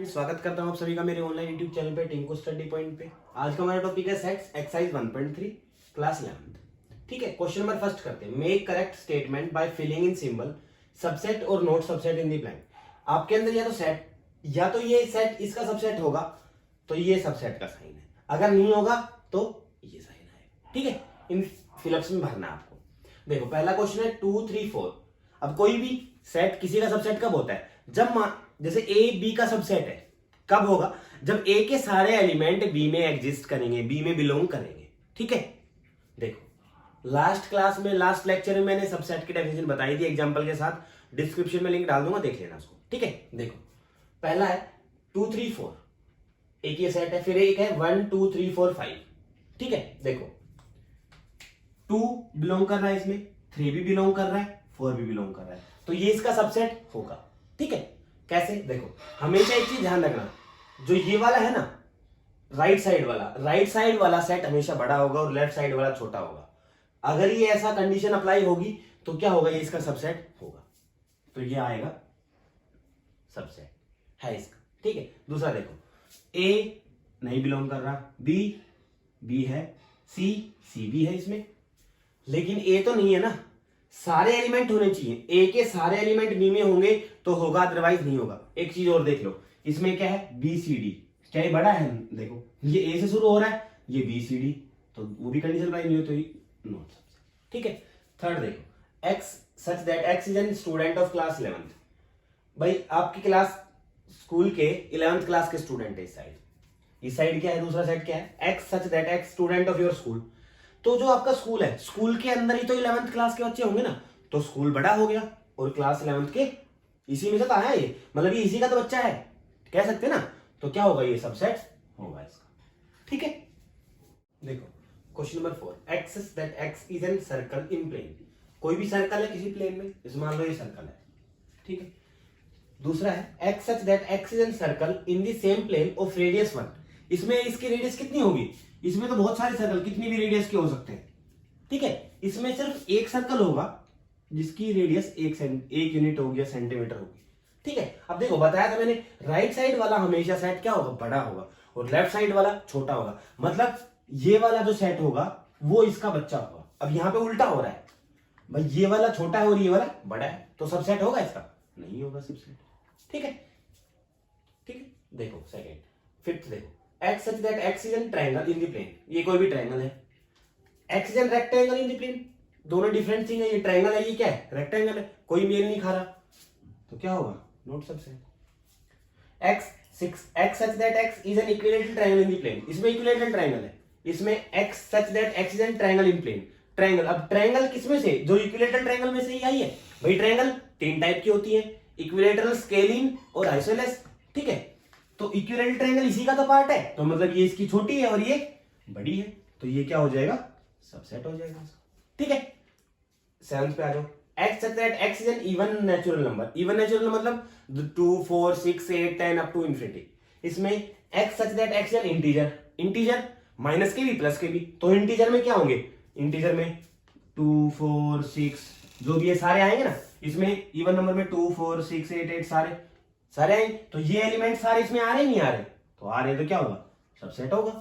Friends, स्वागत करता हूं आप सभी का मेरे ऑनलाइन यूट्यूब चैनल पे टिंको स्टडी पॉइंट पे। आज का हमारा टॉपिक है सेट्स एक्सरसाइज 1.3 क्लास 11। ठीक है, क्वेश्चन नंबर फर्स्ट करते हैं। Make correct statement by filling in symbol subset और not subset in the blank. आपके अंदर या तो ये सेट इसका सबसेट होगा तो ये सबसेट का साइन है, अगर नहीं होगा तो ये साइन है। ठीक है, इन फिलअप्स में भरना है आपको। देखो, पहला क्वेश्चन है 2 3 4। अब कोई भी सेट किसी का सबसेट कब होता है? जब जैसे ए बी का सबसेट है, कब होगा? जब ए के सारे एलिमेंट बी में एग्जिस्ट करेंगे, बी में बिलोंग करेंगे। ठीक है, देखो लास्ट क्लास में, लास्ट लेक्चर में मैंने सबसेट की डेफिनेशन बताई थी एग्जांपल के साथ, डिस्क्रिप्शन में लिंक डाल दूंगा, देख लेना उसको। ठीक है, देखो पहला है 2 3 4, एक ये सेट है। फिर एक है 1 2 3 4 5। ठीक है, देखो 2 बिलोंग कर रहा है इसमें, 3 भी बिलोंग कर रहा है, 4 भी बिलोंग कर रहा है, तो ये इसका सबसेट होगा। ठीक है, कैसे? देखो, हमेशा एक चीज ध्यान रखना, जो ये वाला है ना, राइट साइड वाला सेट हमेशा बड़ा होगा और लेफ्ट साइड वाला छोटा होगा। अगर ये ऐसा कंडीशन अप्लाई होगी तो क्या होगा? ये इसका सबसेट होगा, तो ये आएगा सबसेट है इसका। ठीक है, दूसरा देखो, ए नहीं बिलोंग कर रहा, बी है, सी भी है इसमें, लेकिन ए तो नहीं है ना। सारे एलिमेंट होने चाहिए, ए के सारे एलिमेंट बी में होंगे तो होगा, अदरवाइज नहीं होगा। एक चीज और देख लो, इसमें क्या है? बी सी डी, क्या ये बड़ा है? देखो ये ए से शुरू हो रहा है, ये बी सी डी, तो वो भी कंडीशन अप्लाई नहीं हो तो ये नॉट सबसेट। ठीक है, थर्ड देखो, X such that X is N student of class 11th। भाई आपकी क्लास स्कूल के 11th क्लास के स्टूडेंट है। इस साइड क्या है? दूसरा साइड क्या है? X such that x student of your school. तो जो आपका स्कूल है, स्कूल के अंदर ही तो 11th क्लास के बच्चे होंगे ना, तो स्कूल बड़ा हो गया और क्लास 11th के इसी में से तो आया ये, मतलब ये इसी का तो बच्चा है, कह सकते ना। तो क्या होगा? ये सबसेट होगा इसका। ठीक है, देखो question number 4, X that X is an circle in plane. कोई भी सर्कल है किसी प्लेन में, जैसे मान लो ये सर्कल है। ठीक है, दूसरा है X such that X is an circle in the same plane of radius 1। इसमें इसकी रेडियस कितनी होगी? इसमें तो बहुत सारे सर्कल कितनी भी रेडियस के हो सकते हैं। ठीक है, इसमें सिर्फ एक सर्कल होगा जिसकी रेडियस एक यूनिट होगी या सेंटीमीटर होगी। ठीक है, अब देखो बताया था मैंने, राइट साइड वाला हमेशा सेट क्या होगा? बड़ा होगा, और लेफ्ट साइड वाला छोटा होगा। मतलब ये वाला जो सेट होगा वो इसका बच्चा होगा। अब यहां पे उल्टा हो रहा है, भाई ये वाला छोटा है और ये वाला बड़ा है, तो सबसेट होगा इसका? नहीं होगा सबसेट। ठीक है, ठीक है, देखो सेकेंड, फिफ्थ देखो, X such that X is an triangle in the plane. ये कोई भी ट्रायंगल है, X is an rectangle in the plane. दोनों डिफरेंट थिंग है, ये ट्रायंगल है, ये क्या है? रेक्टेंगल है, कोई मेल नहीं खा रहा, तो क्या होगा? Not subset. X such that X is an equilateral triangle in the plane. इसमें इक्विलैटरल ट्रायंगल है, इसमें X such that X is an triangle in plane. Triangle, अब ट्रायंगल किसमें से? जो इक्विलैटरल ट्रायंगल में से ही आई है। भाई ट्रायंगल 3 टाइप की होती है, इक्विलैटरल, स्केलिन और आइसोसेलेस। ठीक है, तो इक्विलैटरल ट्रायंगल इसी का तो पार्ट है, तो मतलब ये इसकी छोटी है और ये बड़ी है, तो ये क्या हो जाएगा? सबसेट हो जाएगा। ठीक है, सेवंथ पे आ जाओ, x such that X is N even natural number. Even natural मतलब 2 4 6 8 10 अप टू इंफिनिटी। इसमें X such that X is N integer minus के भी प्लस के भी, तो इंटीजर में क्या होंगे? इंटीजर में 2 4 6 जो भी है सारे आएंगे ना। इसमें इवन नंबर में 2 4 6 8 8 सारे आएंगे, तो ये एलिमेंट सारे इसमें आ रहे नहीं आ रहे? तो आ रहे, तो क्या होगा? सबसेट होगा।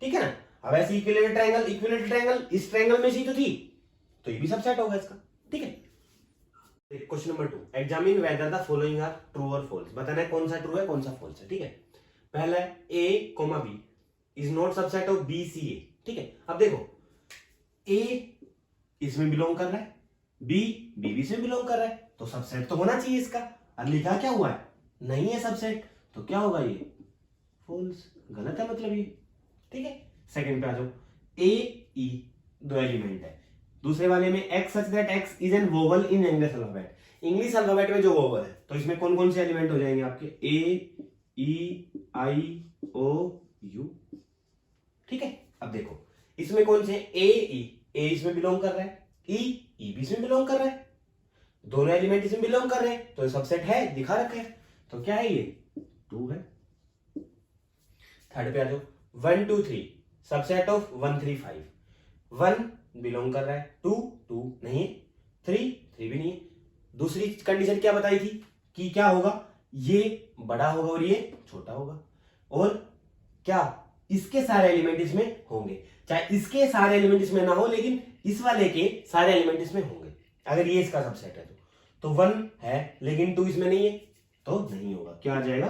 ठीक है ना। अब ऐसे इक्विलैटरल ट्रायंगल इस ट्रायंगल में से तो थी, तो ये भी सबसेट होगा इसका। ठीक है, question number 2, examine whether the following are true और फॉल्स। बताना है कौन सा ट्रू है कौन सा फॉल्स है। ठीक है, पहला है A comma B is not subset of B C A. ठीक है, अब देखो ए इसमें बिलोंग कर रहा है, बी से बिलोंग कर रहा है, तो सबसेट तो होना चाहिए इसका। अब लिखा क्या हुआ है? नहीं है सबसेट, तो क्या होगा? ये फॉल्स, गलत है मतलब ये। ठीक है, सेकंड पे आ जाओ, ए ई दो एलिमेंट है, दूसरे वाले में x such that X is N vowel in English alphabet. English alphabet में जो वोवल है, तो इसमें कौन कौन से एलिमेंट हो जाएंगे आपके? ए ई आई ओ यू। ठीक है, अब देखो इसमें कौन से? ए इसमें बिलोंग कर रहा है, ई भी इसमें बिलोंग कर रहा है, दोनों एलिमेंट इसमें बिलोंग कर रहे हैं, तो सबसेट है, दिखा रखा है, तो क्या है? ये 2 है। थर्ड पे आ जाओ, 1 2 3 सबसेट ऑफ 1 3 5। 1 बिलोंग कर रहा है, 2 नहीं है, 3 भी नहीं है। दूसरी कंडीशन क्या बताई थी कि क्या होगा? ये बड़ा होगा और ये छोटा होगा, और क्या इसके सारे एलिमेंट इसमें होंगे, चाहे इसके सारे एलिमेंट इसमें ना हो लेकिन इस वाले के सारे एलिमेंट इसमें होंगे। अगर ये इसका सबसेट है तो 1 है लेकिन 2 इसमें नहीं है तो नहीं होगा, क्या आ जाएगा,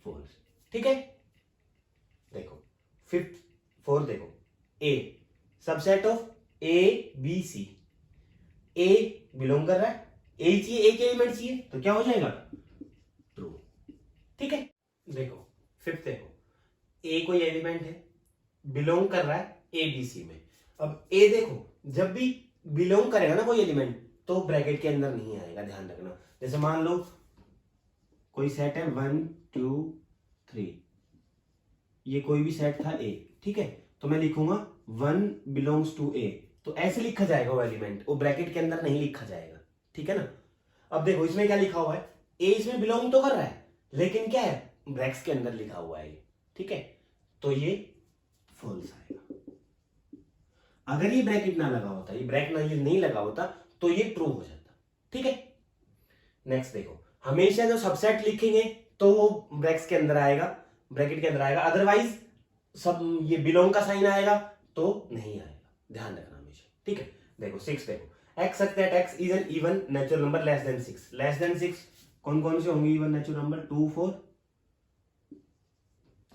फॉल्स। ठीक है, देखो फिफ्थ फोर्थ देखो, A subset of A B C, A belong कर रहा है, ए चाहिए, एक एलिमेंट चाहिए तो क्या हो जाएगा, ट्रू। ठीक है, देखो फिफ्थ देखो, ए कोई एलिमेंट है, बिलोंग कर रहा है ए बी सी में। अब ए देखो जब भी बिलोंग करेगा ना कोई एलिमेंट तो ब्रैकेट के अंदर नहीं आएगा, ध्यान रखना। जैसे मान लो कोई सेट है 1 2 3, ये कोई भी सेट था ए, ठीक है, तो मैं लिखूंगा 1 बिलोंग्स टू ए, तो ऐसे लिखा जाएगा वो एलिमेंट, वो ब्रैकेट के अंदर नहीं लिखा जाएगा। ठीक है ना। अब देखो इसमें क्या लिखा हुआ है, ए इसमें बिलोंग तो कर रहा है लेकिन क्या है, ब्रैकेट्स के अंदर लिखा हुआ है ये। ठीक है, तो ये फॉल्स आएगा। अगर ये ब्रैकेट ना लगा होता, ये ब्रैकेट नहीं लगा होता तो ये ट्रू हो जाता। ठीक है, नेक्स्ट देखो, हमेशा जो सबसेट लिखेंगे तो वो ब्रैकेट्स के अंदर आएगा, ब्रैकेट के अंदर आएगा, अदरवाइज सब ये बिलोंग का साइन आएगा तो नहीं आएगा, ध्यान रखना हमेशा। ठीक है, देखो 6 देखो, x such that x is an even natural number less than 6, less than 6 कौन कौन से होंगे इवन नेचुरल नंबर, 2 4।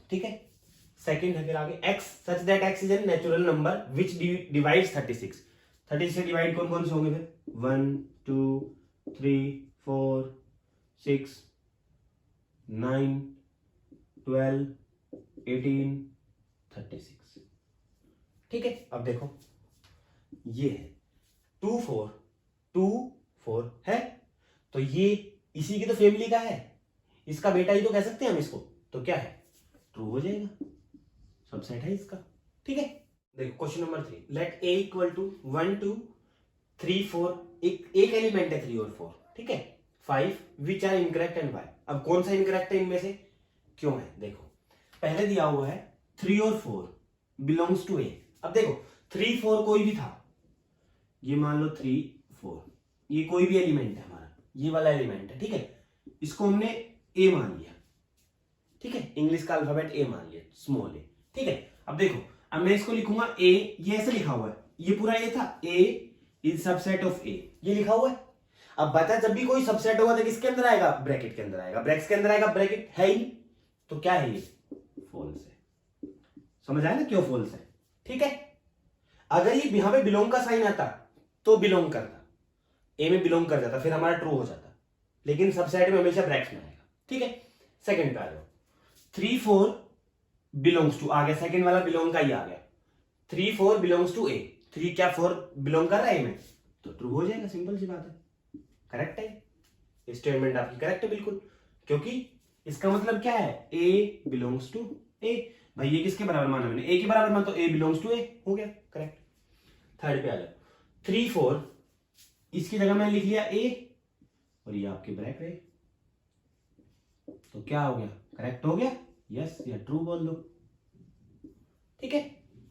ठीक है, सेकंड है फिर आगे, x such that x is a natural number which divides 36, 36 से डिवाइड कौन कौन से होंगे फिर, 1 2 3 4 6 9 12 18 36। ठीक है, अब देखो ये है 2 4 2 4 है, तो ये इसी की तो फैमिली का है, इसका बेटा ही तो कह सकते हैं हम इसको, तो क्या है, ट्रू हो जाएगा, सबसेट है इसका। ठीक है, देखो question number 3, let A equal to 1 2 3 4, एक एलिमेंट है 3 और 4, ठीक है, 5 which are incorrect and Y. अब कौन सा इनकरेक्ट है इनमें से, क्यों है, देखो पहले दिया हुआ है 3 और 4 बिलोंग्स टू ए। अब देखो 3 4 कोई भी था, ये मान लो 3 4, ये कोई भी एलिमेंट है हमारा, ये वाला एलिमेंट है, ठीक है, इसको हमने ए मान लिया। ठीक है, इंग्लिश का अल्फाबेट ए मान लिया, स्मॉल ए। ठीक है, अब देखो, अब मैं इसको लिखूंगा ए, ये ऐसे लिखा हुआ है, ये पूरा ए था, ए इज सबसेट ऑफ ए, ये लिखा हुआ है। अब बता, जब भी कोई सबसेट होगा तो किसके अंदर आएगा, ब्रैकेट के अंदर आएगा, ब्रैकेट के अंदर आएगा, ब्रैकेट है ही, तो क्या है ये, फॉल्स है। समझ आया ना क्यों फॉल्स है। ठीक है, अगर ये यहां पे बिलोंग का साइन आता तो बिलोंग करता, ए में बिलोंग कर जाता, फिर हमारा ट्रू हो जाता, लेकिन सबसेट में हमेशा ब्रैकेट में आएगा। ठीक है, सेकंड पे आ जाओ, 3 4 बिलोंग्स टू, आ गया सेकंड वाला बिलोंग का ही आ गया, 3 4 बिलोंग्स टू ए, 3 क्या 4 बिलोंग कर रहा है ए में, तो ट्रू हो जाएगा, सिंपल सी बात है, करेक्ट है, स्टेटमेंट आपकी करेक्ट है बिल्कुल, क्योंकि इसका मतलब क्या है, ए बिलोंग्स टू ए। भाई ये किसके बराबर माना मैंने, ए के बराबर माना, तो ए बिलोंग्स टू ए हो गया, करेक्ट। थर्ड पे आ जाओ, 3 4 इसकी जगह मैंने लिख लिया ए और ये आपके ब्रैकेट है, तो क्या हो गया, करेक्ट हो गया, यस या ट्रू बोल दो। ठीक है,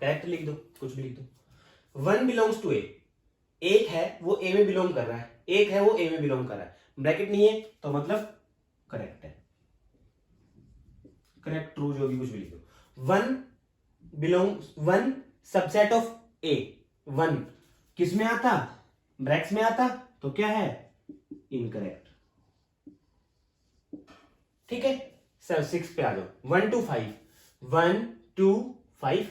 करेक्ट लिख दो, कुछ भी लिख दो। 1 बिलोंग्स टू ए, एक है वो ए में बिलोंग कर रहा है, एक है वो ए में बिलोंग कर रहा है, ब्रैकेट नहीं है तो मतलब करेक्ट है, करेक्ट ट्रू जो भी कुछ भी लिख दो। 1 बिलोंग्स, 1 सबसेट ऑफ ए, 1 किस में आता, ब्रैकेट्स में आता, तो क्या है, इनकरेक्ट। ठीक है, सर 6 पे आ जाओ, 1 2 5, 1 2 5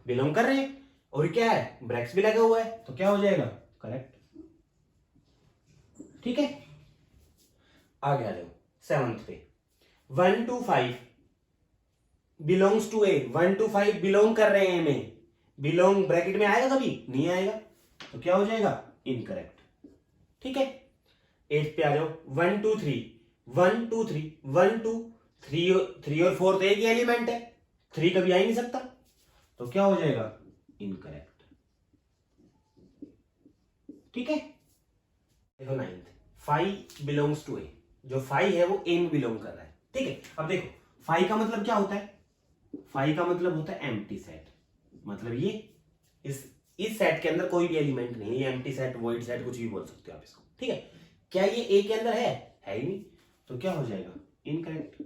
बिलोंग कर रहे हैं और क्या है, ब्रैकेट्स भी लगा हुआ है, तो क्या हो जाएगा, करेक्ट। ठीक है, आगे आ जाओ 7th पे, 1 2 5 बिलोंग्स टू ए, 1 2 5 बिलोंग कर रहे हैं में, बिलोंग ब्रैकेट में आएगा कभी, नहीं आएगा, तो क्या हो जाएगा, इनकरेक्ट। ठीक है, 8th पे आ जाओ, 1 2 3 1 2 3 1 2 3 और 4 तो एक ही एलिमेंट है, 3 कभी आ ही नहीं सकता, तो क्या हो जाएगा, इनकरेक्ट। ठीक है, देखो 9th, 5 बिलोंग्स टू ए, जो 5 है वो ए में बिलोंग कर रहा है। ठीक है, अब देखो 5 का मतलब क्या होता है, 5 का मतलब होता है एम्प्टी सेट, मतलब ये इस सेट के अंदर कोई भी एलिमेंट नहीं है, एम्प्टी सेट, वॉइड सेट, कुछ भी बोल सकते हो आप इसको। ठीक है, क्या ये ए के अंदर है ही नहीं, तो क्या हो जाएगा, इनकरेक्ट।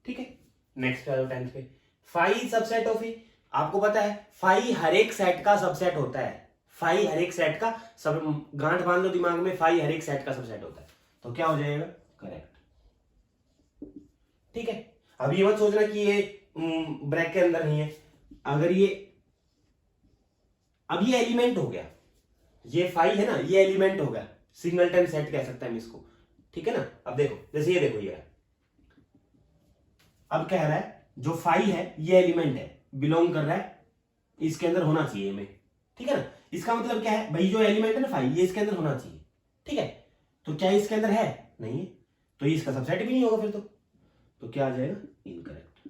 ठीक है, नेक्स्ट पे आ जाओ 10th पे। फाई सबसेट ऑफ ए, आपको पता है फाई हर एक सेट का सबसेट होता है, फाई हर एक सेट का सब, गांठ बांध लो दिमाग में, फाई हर एक सेट का सबसेट होता है, तो क्या हो जाएगा, करेक्ट। ठीक है, अब ये मत सोचना कि ये ब्रैकेट के अंदर नहीं है, अगर ये, अब ये एलिमेंट हो गया, ये फाई है ना, ये एलिमेंट हो गया, सिंगलटन सेट कह सकते हैं हम इसको। ठीक है ना, अब देखो जैसे ये देखो, ये अब कह रहा है जो फाई है ये एलिमेंट है, बिलोंग कर रहा है, इसके अंदर होना चाहिए में। ठीक है ना, इसका मतलब क्या है भाई, जो एलिमेंट है ना फाई, ये इसके अंदर होना चाहिए। ठीक है, तो क्या इसके अंदर है, नहीं है, तो ये इसका सबसेट भी नहीं होगा फिर तो क्या आ जाएगा, इनकरेक्ट।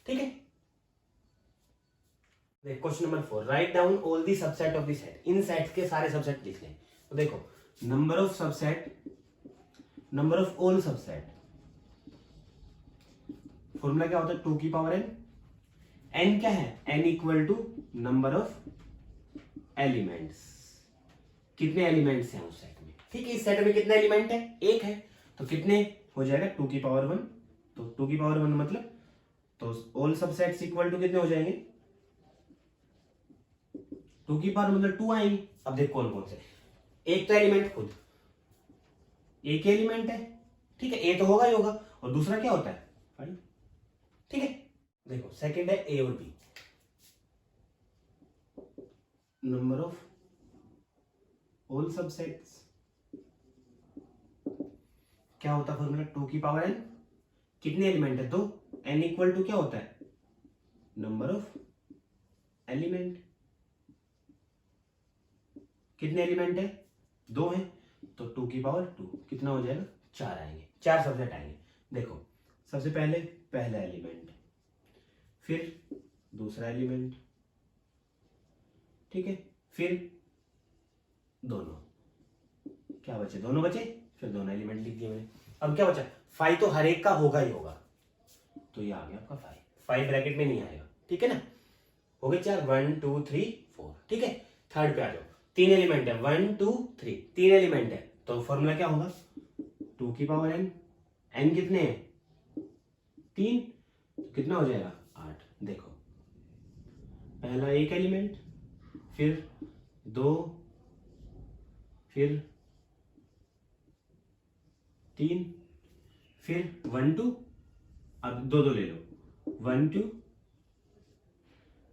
ठीक है, question number 4, write down all the subset of the set, in sets के सारे सबसेट लिख लें। तो देखो number of subset, number of all subset, formula क्या होता है, 2 की पावर n, n क्या है, n equal to number of elements, कितने एलिमेंट्स हैं उस सेट में। ठीक है, इस सेट में कितने एलिमेंट है, एक है, तो कितने हो जाएगा, 2 की पावर 1, तो 2 की पावर 1 मतलब, तो ऑल सबसेट्स इक्वल टू कितने हो जाएंगे, 2 की पावर मतलब 2 आएंगे। अब देख कौन कौन से, एक तो एलिमेंट खुद, एक एलिमेंट है, ठीक है, ए तो होगा ही होगा, और दूसरा क्या होता है, फाइव। ठीक है, देखो सेकंड है ए और B, number of all subsets, क्या होता है फॉर्मूला, 2 की पावर n, कितने एलिमेंट है, 2, n इक्वल टू क्या होता है, नंबर ऑफ एलिमेंट, कितने एलिमेंट है, 2 है, तो 2 की पावर 2 कितना हो जाएगा, 4 आएंगे, 4 सबसेट आएंगे। देखो सबसे पहले पहला एलिमेंट, फिर दूसरा एलिमेंट, ठीक है, फिर दोनों, क्या बचे, दोनों बचे, फिर दोनों एलिमेंट लिख दिए मैंने। अब क्या बचा, फाइव तो हर एक का होगा ही होगा, तो ये आ गया आपका 5, 5 ब्रैकेट में नहीं आएगा। ठीक है ना, हो गए 4, 1 2 3 4। ठीक है, थर्ड पे आ जाओ, 3 एलिमेंट है, 1 2 3, 3 एलिमेंट है, तो फॉर्मूला क्या होगा, 2 की पावर n, n कितने हैं, 3, तो कितना हो जाएगा, 8। देखो पहला एक एलिमेंट, फिर 2, फिर 3, फिर 1 2, अब 2 2 ले लो, 1 2,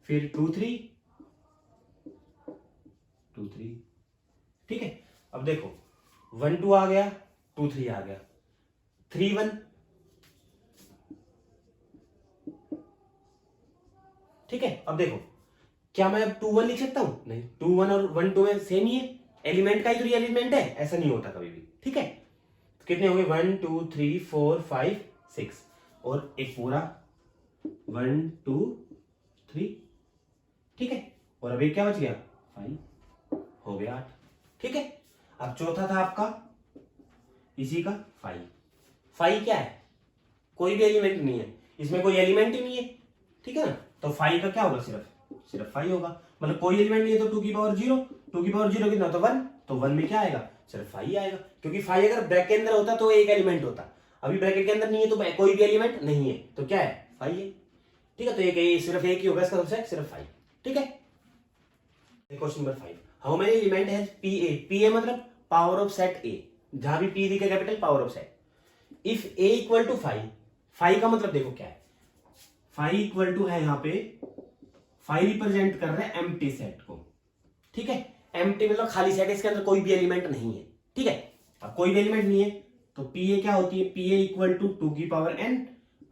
फिर 2 3 2 3। ठीक है, अब देखो 1 2 आ गया, 2 3 आ गया, 3 1। ठीक है, अब देखो क्या मैं अब 2 1 लिख सकता हूं, नहीं, 2 1 और 1 2 में सेम ही है, एलिमेंट का ही तो एलिमेंट है, ऐसा नहीं होता कभी भी। ठीक है, तो कितने होंगे, 1 2 3 4 5 6, और एक पूरा 1 2 3। ठीक है, और अभी क्या बच गया, 5, हो गया 8। ठीक है, अब चौथा था आपका इसी का 5, 5 क्या है, कोई भी एलिमेंट नहीं है, इसमें कोई एलिमेंट ही नहीं है। ठीक है ना, तो 5 का क्या होगा, सिर्फ 5 होगा, मतलब कोई एलिमेंट नहीं है, तो 2 की पावर 0, 2 की पावर 0 कितना, तो 1, तो 1 में क्या आएगा, सिर्फ 5 आएगा, क्योंकि 5 अगर ब्रैकेट के अंदर होता तो एक एलिमेंट होता, अभी ब्रैकेट के अंदर नहीं है तो कोई भी एलिमेंट नहीं है, तो क्या है, 5 है। ठीक है, तो एक सिर्फ एक ही होगा इसका सबसेट, सिर्फ 5। ठीक है, question number 5, how many element has PA, PA मतलब पावर ऑफ सेट ए, जहां भी पी दिखे capital, power of set, if A equal to 5, 5 का मतलब देखो क्या है, 5 इक्वल टू है, यहां पे 5 रिप्रेजेंट कर रहे हैं एम्प्टी सेट को। ठीक है, एम्प्टी मतलब खाली सेट है, इसके अंदर कोई भी एलिमेंट नहीं है। ठीक है, अब कोई भी एलिमेंट नहीं है तो पीए क्या होती है, पीए इक्वल टू 2 की पावर n,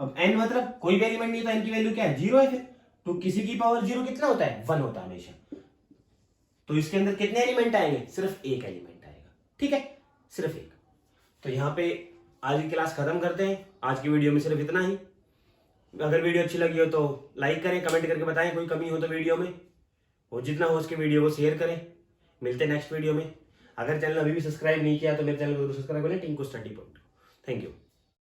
अब n मतलब कोई भी एलिमेंट नहीं है तो n की वैल्यू क्या है, 0 है, फिर तो किसी की पावर 0 कितना होता है, 1 होता है हमेशा, तो इसके अंदर कितने एलिमेंट आएंगे, सिर्फ एक एलिमेंट आएगा। ठीक है, सिर्फ एक। तो यहां पे आज की क्लास खत्म करते हैं, आज की वीडियो में सिर्फ इतना ही। अगर वीडियो अच्छी लगी हो तो लाइक करें, कमेंट करके बताएं कोई कमी हो तो वीडियो में, और जितना हो उसके वीडियो को शेयर करें। मिलते हैं नेक्स्ट वीडियो में। अगर चैनल अभी भी सब्सक्राइब नहीं किया तो मेरे चैनल को जरूर सब्सक्राइब करें, Tinku study point. Thank you.